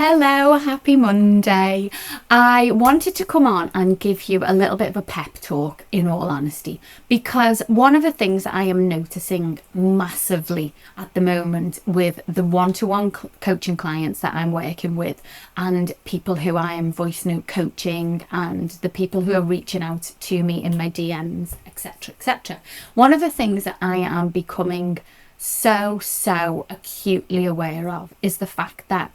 Hello, happy Monday. I wanted to come on and give you a little bit of a pep talk, in all honesty, because one of the things that I am noticing massively at the moment with the one-to-one coaching clients that I'm working with and people who I am voice note coaching and the people who are reaching out to me in my DMs, etc., etc. One of the things that I am becoming so acutely aware of is the fact that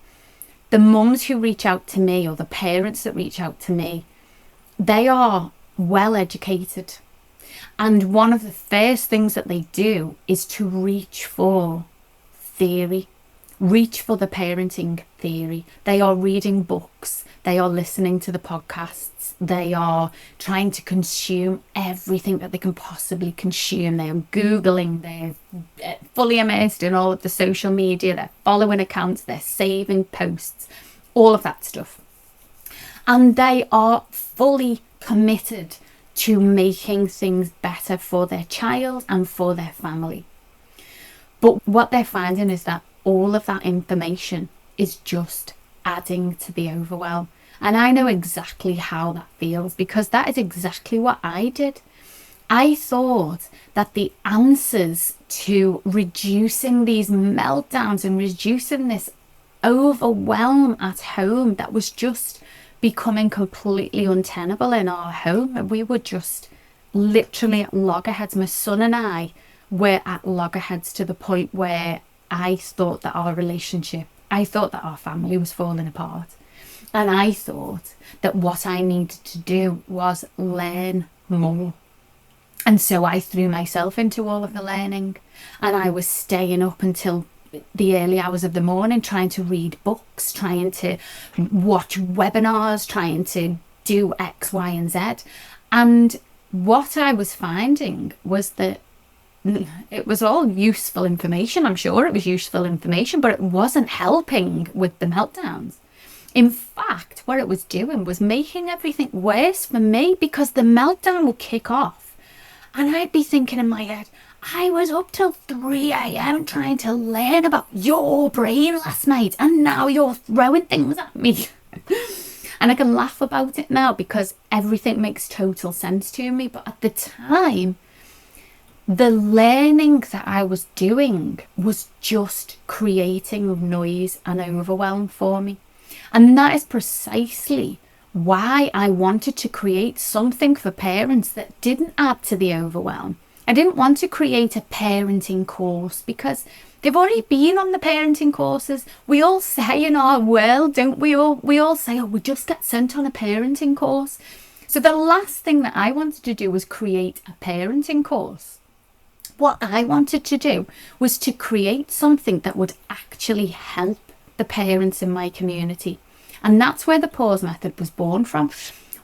the mums who reach out to me, or the parents that reach out to me, they are well educated. And one of the first things that they do is to reach for theory, reach for the parenting theory. They are reading books, they are listening to the podcasts, they are trying to consume everything that they can possibly consume. They are Googling, they're fully immersed in all of the social media, they're following accounts, they're saving posts, all of that stuff. And they are fully committed to making things better for their child and for their family. But what they're finding is that all of that information is just adding to the overwhelm. And I know exactly how that feels, because that is exactly what I did. I thought that the answers to reducing these meltdowns and reducing this overwhelm at home that was just becoming completely untenable in our home. We were just literally at loggerheads. My son and I were at loggerheads to the point where I thought that our family was falling apart. And I thought that what I needed to do was learn more. And so I threw myself into all of the learning, and I was staying up until the early hours of the morning trying to read books, trying to watch webinars, trying to do X, Y, and Z. And what I was finding was that it was all useful information. I'm sure it was useful information, but it wasn't helping with the meltdowns. In fact, what it was doing was making everything worse for me, because the meltdown would kick off and I'd be thinking in my head, I was up till 3 a.m. trying to learn about your brain last night, and now you're throwing things at me. And I can laugh about it now because everything makes total sense to me. But at the time, the learning that I was doing was just creating noise and overwhelm for me. And that is precisely why I wanted to create something for parents that didn't add to the overwhelm. I didn't want to create a parenting course because they've already been on the parenting courses. We all say in our world, don't we all? We all say, oh, we just get sent on a parenting course. So the last thing that I wanted to do was create a parenting course. What I wanted to do was to create something that would actually help the parents in my community. And that's where the pause method was born from.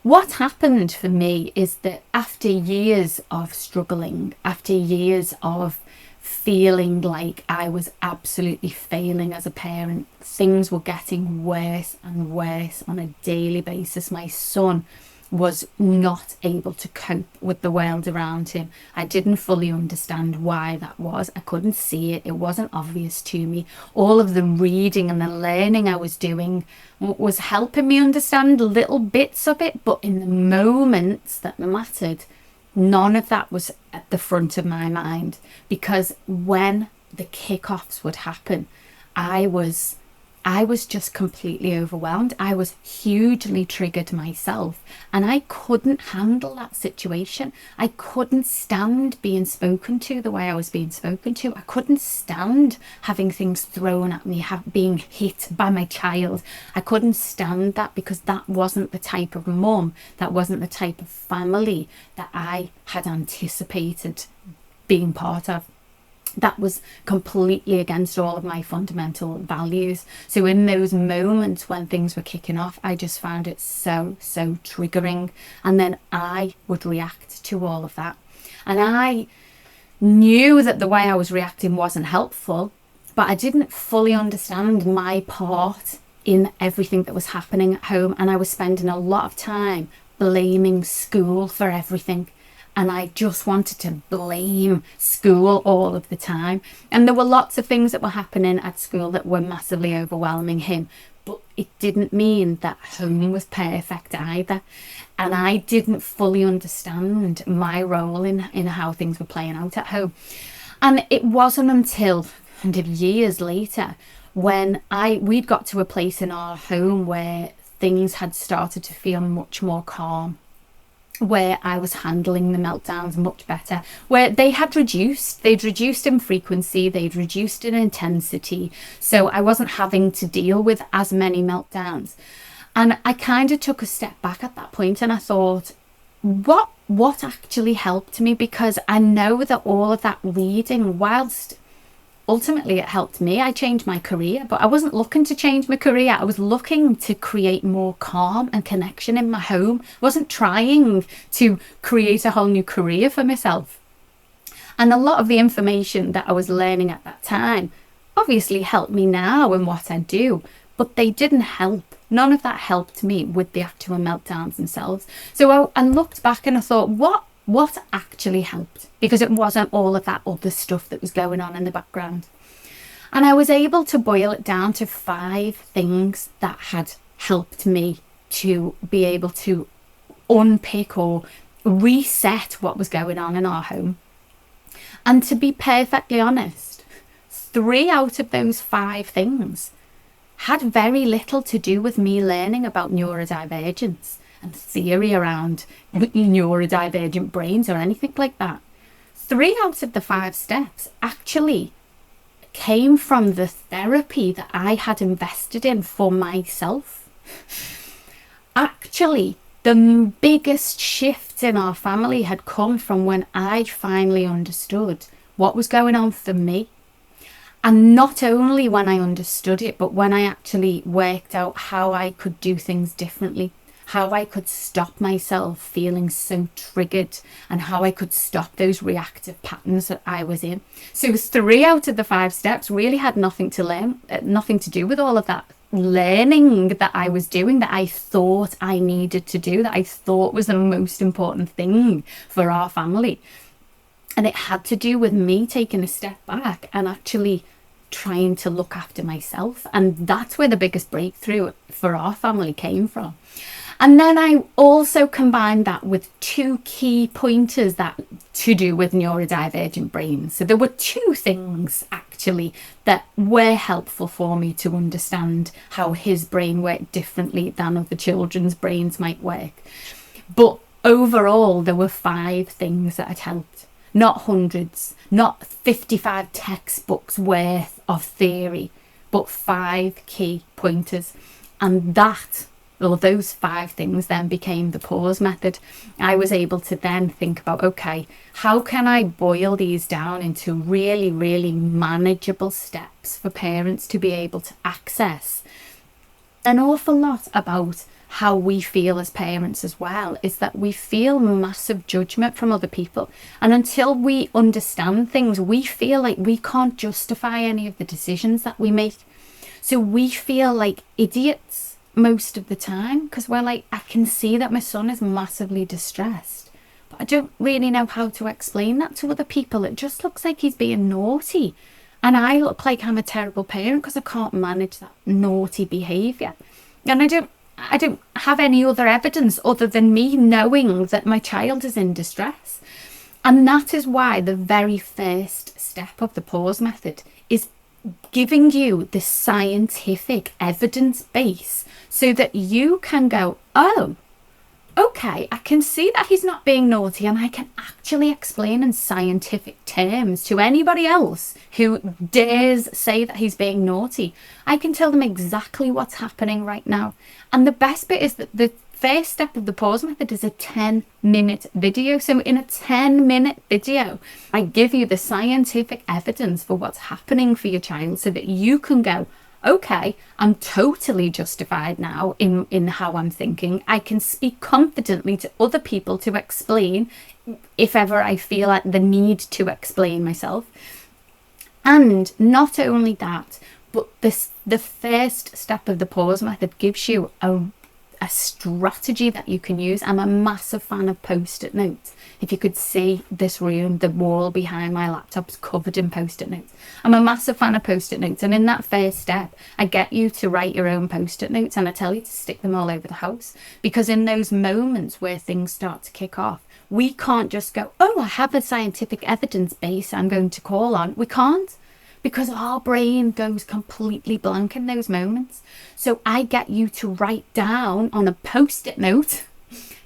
What happened for me is that after years of struggling, after years of feeling like I was absolutely failing as a parent, things were getting worse and worse on a daily basis. My son was not able to cope with the world around him. I didn't fully understand why that was. I couldn't see it. It wasn't obvious to me. All of the reading and the learning I was doing was helping me understand little bits of it, but in the moments that mattered, none of that was at the front of my mind, because when the kickoffs would happen, I was just completely overwhelmed. I was hugely triggered myself, and I couldn't handle that situation. I couldn't stand being spoken to the way I was being spoken to. I couldn't stand having things thrown at me, being hit by my child. I couldn't stand that, because that wasn't the type of mum, that wasn't the type of family that I had anticipated being part of. That was completely against all of my fundamental values. So in those moments when things were kicking off, I just found it so triggering. And then I would react to all of that. And I knew that the way I was reacting wasn't helpful, but I didn't fully understand my part in everything that was happening at home. And I was spending a lot of time blaming school for everything. And I just wanted to blame school all of the time. And there were lots of things that were happening at school that were massively overwhelming him. But it didn't mean that home was perfect either. And I didn't fully understand my role in how things were playing out at home. And it wasn't until kind of years later when we'd got to a place in our home where things had started to feel much more calm, where I was handling the meltdowns much better, where they'd reduced in frequency, they'd reduced in intensity, so I wasn't having to deal with as many meltdowns. And I kind of took a step back at that point and I thought, what actually helped me? Because I know that all of that reading, whilst ultimately it helped me, I changed my career, but I wasn't looking to change my career. I was looking to create more calm and connection in my home. I wasn't trying to create a whole new career for myself. And a lot of the information that I was learning at that time obviously helped me now in what I do, but they didn't help. None of that helped me with the actual meltdowns themselves. So I looked back and I thought, what actually helped? Because it wasn't all of that other stuff that was going on in the background. And I was able to boil it down to 5 things that had helped me to be able to unpick or reset what was going on in our home. And to be perfectly honest, 3 out of those 5 things had very little to do with me learning about neurodivergence and theory around neurodivergent brains or anything like that. 3 out of the 5 steps actually came from the therapy that I had invested in for myself. Actually, the biggest shift in our family had come from when I finally understood what was going on for me. And not only when I understood it, but when I actually worked out how I could do things differently, how I could stop myself feeling so triggered, and how I could stop those reactive patterns that I was in. So 3 out of the 5 steps really had nothing to do with all of that learning that I was doing, that I thought I needed to do, that I thought was the most important thing for our family. And it had to do with me taking a step back and actually trying to look after myself. And that's where the biggest breakthrough for our family came from. And then I also combined that with 2 key pointers that to do with neurodivergent brains. So there were 2 things actually that were helpful for me to understand how his brain worked differently than other children's brains might work. But overall, there were 5 things that had helped. Not hundreds, not 55 textbooks worth of theory, but 5 key pointers. And those 5 things then became the pause method. I was able to then think about, okay, how can I boil these down into really, really manageable steps for parents to be able to access? An awful lot about how we feel as parents as well is that we feel massive judgment from other people, and until we understand things, we feel like we can't justify any of the decisions that we make. So we feel like idiots most of the time, because we're like, I can see that my son is massively distressed, but I don't really know how to explain that to other people. It just looks like he's being naughty, and I look like I'm a terrible parent because I can't manage that naughty behaviour. And I don't have any other evidence other than me knowing that my child is in distress. And that is why the very first step of the pause method is giving you the scientific evidence base so that you can go, oh, okay, I can see that he's not being naughty, and I can actually explain in scientific terms to anybody else who dares say that he's being naughty. I can tell them exactly what's happening right now. And the best bit is that the first step of the pause method is a 10-minute video. So in a 10-minute video, I give you the scientific evidence for what's happening for your child so that you can go, okay, I'm totally justified now in how I'm thinking. I can speak confidently to other people to explain if ever I feel like the need to explain myself. And not only that, but the first step of the pause method gives you a strategy that you can use. I'm a massive fan of post-it notes. If you could see this room, the wall behind my laptop is covered in post-it notes. I'm a massive fan of post-it notes. And in that first step, I get you to write your own post-it notes, and I tell you to stick them all over the house. Because in those moments where things start to kick off, we can't just go, oh, I have a scientific evidence base I'm going to call on. We can't, because our brain goes completely blank in those moments. So I get you to write down on a post-it note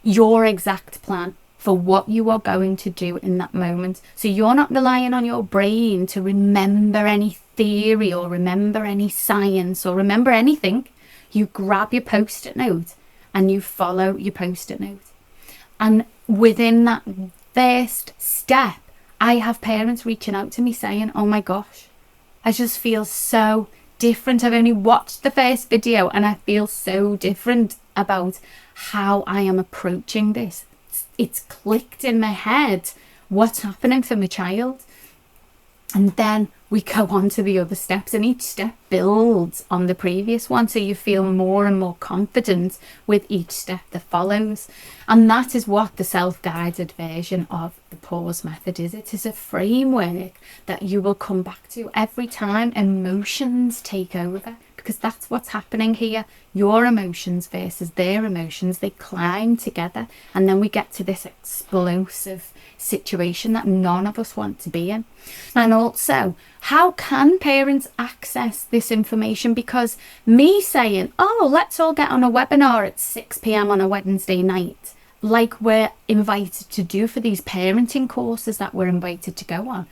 your exact plan for what you are going to do in that moment. So you're not relying on your brain to remember any theory or remember any science or remember anything. You grab your post-it note and you follow your post-it note. And within that first step, I have parents reaching out to me saying, oh my gosh, I just feel so different. I've only watched the first video and I feel so different about how I am approaching this. It's clicked in my head what's happening for my child. And then we go on to the other steps, and each step builds on the previous one, so you feel more and more confident with each step that follows. And that is what the self-guided version of the pause method is. It is a framework that you will come back to every time emotions take over, because that's what's happening here. Your emotions versus their emotions, they climb together, and then we get to this explosive situation that none of us want to be in. And also, how can parents access this information? Because me saying, oh, let's all get on a webinar at 6 p.m. on a Wednesday night, like we're invited to do for these parenting courses that we're invited to go on,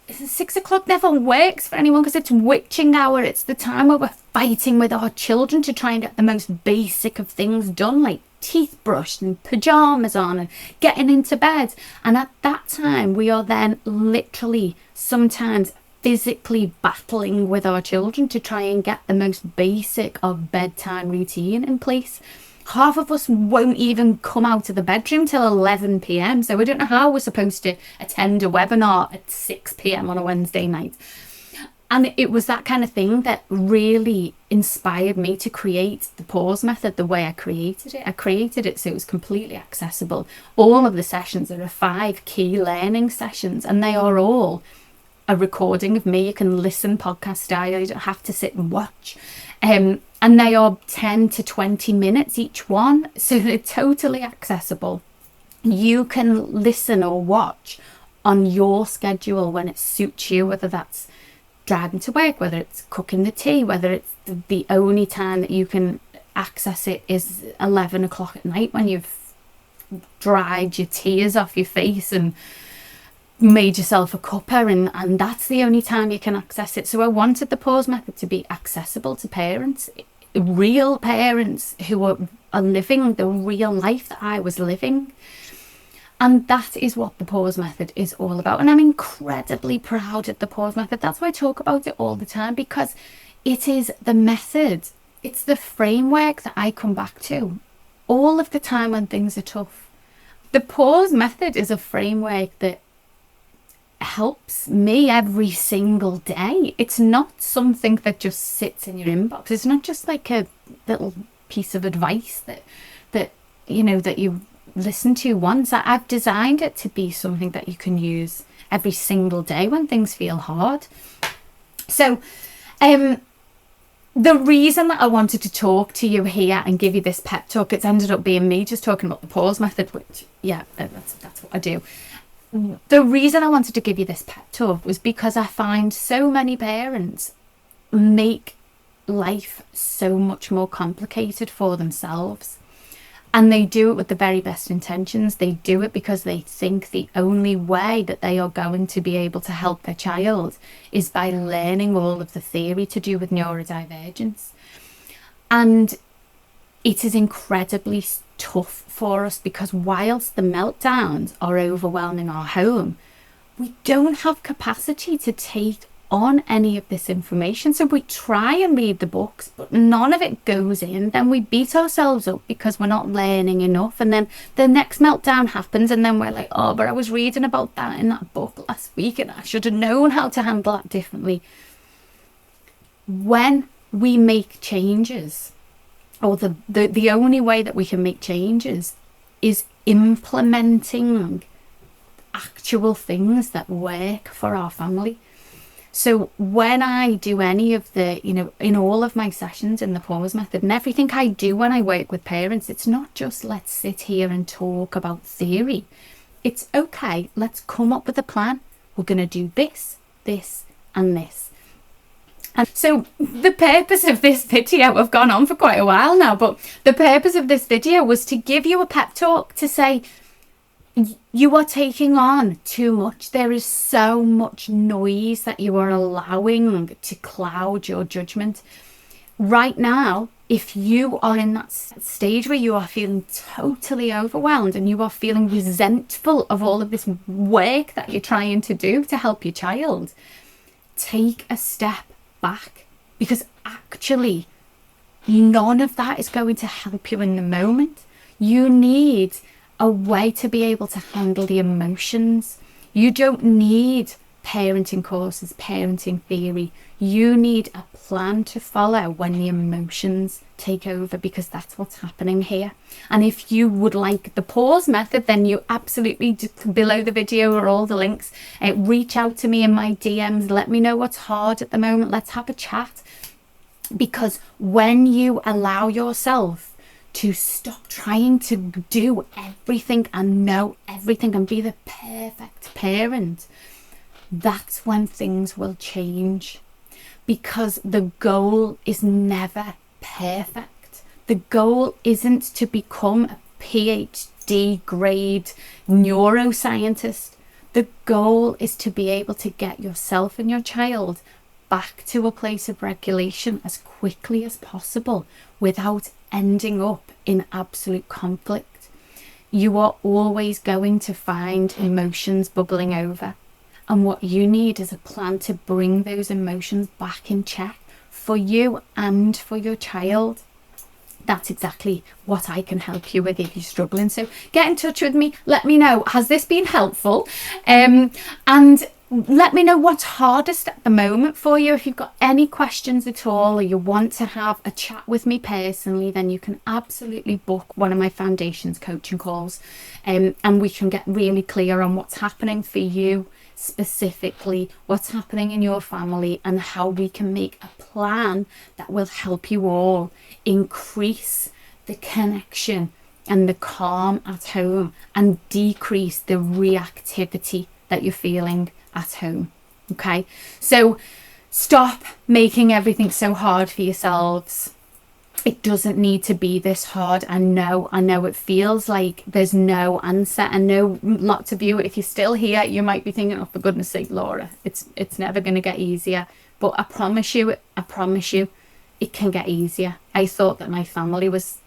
6 o'clock never works for anyone, because it's witching hour. It's the time where we're fighting with our children to try and get the most basic of things done, like teeth brushed and pajamas on and getting into bed. And at that time, we are then literally sometimes physically battling with our children to try and get the most basic of bedtime routine in place. Half of us won't even come out of the bedroom till 11 p.m. So we don't know how we're supposed to attend a webinar at 6 p.m. on a Wednesday night. And it was that kind of thing that really inspired me to create the pause method the way I created it. I created it so it was completely accessible. All of the sessions are 5 key learning sessions, and they are all a recording of me. You can listen podcast style. You don't have to sit and watch. And they are 10 to 20 minutes each one. So they're totally accessible. You can listen or watch on your schedule when it suits you, whether that's driving to work, whether it's cooking the tea, whether it's the only time that you can access it is 11 o'clock at night when you've dried your tears off your face and made yourself a cuppa, and that's the only time you can access it. So I wanted the pause method to be accessible to parents, real parents who are living the real life that I was living. And that is what the pause method is all about. And I'm incredibly proud of the pause method. That's why I talk about it all the time, because it is the method. It's the framework that I come back to all of the time when things are tough. The pause method is a framework that helps me every single day. It's not something that just sits in your inbox. It's not just like a little piece of advice that you listen to once. I've designed it to be something that you can use every single day when things feel hard. So the reason that I wanted to talk to you here and give you this pep talk, it's ended up being me just talking about the pause method, which that's what I do. The reason I wanted to give you this pep talk was because I find so many parents make life so much more complicated for themselves. And they do it with the very best intentions. They do it because they think the only way that they are going to be able to help their child is by learning all of the theory to do with neurodivergence. And it is incredibly tough for us, because whilst the meltdowns are overwhelming our home, we don't have capacity to take on any of this information. So we try and read the books, but none of it goes in. Then we beat ourselves up because we're not learning enough. And then the next meltdown happens, and then we're like, oh, but I was reading about that in that book last week and I should have known how to handle that differently. When we make changes or the only way that we can make changes is implementing actual things that work for our family. So when I do any of the, in all of my sessions in the pause method and everything I do when I work with parents, it's not just let's sit here and talk about theory. It's okay, let's come up with a plan. We're going to do this, this, and this. And so the purpose of this video, I've gone on for quite a while now, but the purpose of this video was to give you a pep talk to say, you are taking on too much. There is so much noise that you are allowing to cloud your judgment. Right now, if you are in that stage where you are feeling totally overwhelmed and you are feeling resentful of all of this work that you're trying to do to help your child, take a step back, because actually none of that is going to help you in the moment. You need a way to be able to handle the emotions. You don't need parenting courses, parenting theory. You need a plan to follow when the emotions take over, because that's what's happening here. And if you would like the pause method, then you absolutely, below the video are all the links. Reach out to me in my DMs. Let me know what's hard at the moment. Let's have a chat. Because when you allow yourself to stop trying to do everything and know everything and be the perfect parent, that's when things will change. Because the goal is never perfect. The goal isn't to become a PhD grade neuroscientist. The goal is to be able to get yourself and your child back to a place of regulation as quickly as possible without ending up in absolute conflict. You are always going to find emotions bubbling over, and what you need is a plan to bring those emotions back in check for you and for your child. That's exactly what I can help you with if you're struggling. So get in touch with me. Let me know, has this been helpful? And let me know what's hardest at the moment for you. If you've got any questions at all, or you want to have a chat with me personally, then you can absolutely book one of my foundations coaching calls, and we can get really clear on what's happening for you specifically, what's happening in your family, and how we can make a plan that will help you all increase the connection and the calm at home and decrease the reactivity that you're feeling at home. Okay, so stop making everything so hard for yourselves. It doesn't need to be this hard. I know it feels like there's no answer. I know lots of you, if you're still here, you might be thinking, oh, for goodness sake, Laura, it's never going to get easier. But I promise you, it can get easier. I thought that my family was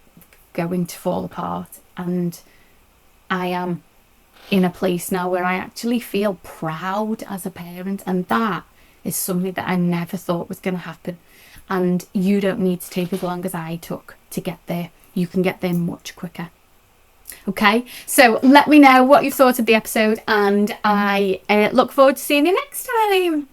going to fall apart, and I am in a place now where I actually feel proud as a parent, and that is something that I never thought was going to happen. And you don't need to take as long as I took to get there. You can get there much quicker. Okay, so let me know what you thought of the episode, and I look forward to seeing you next time.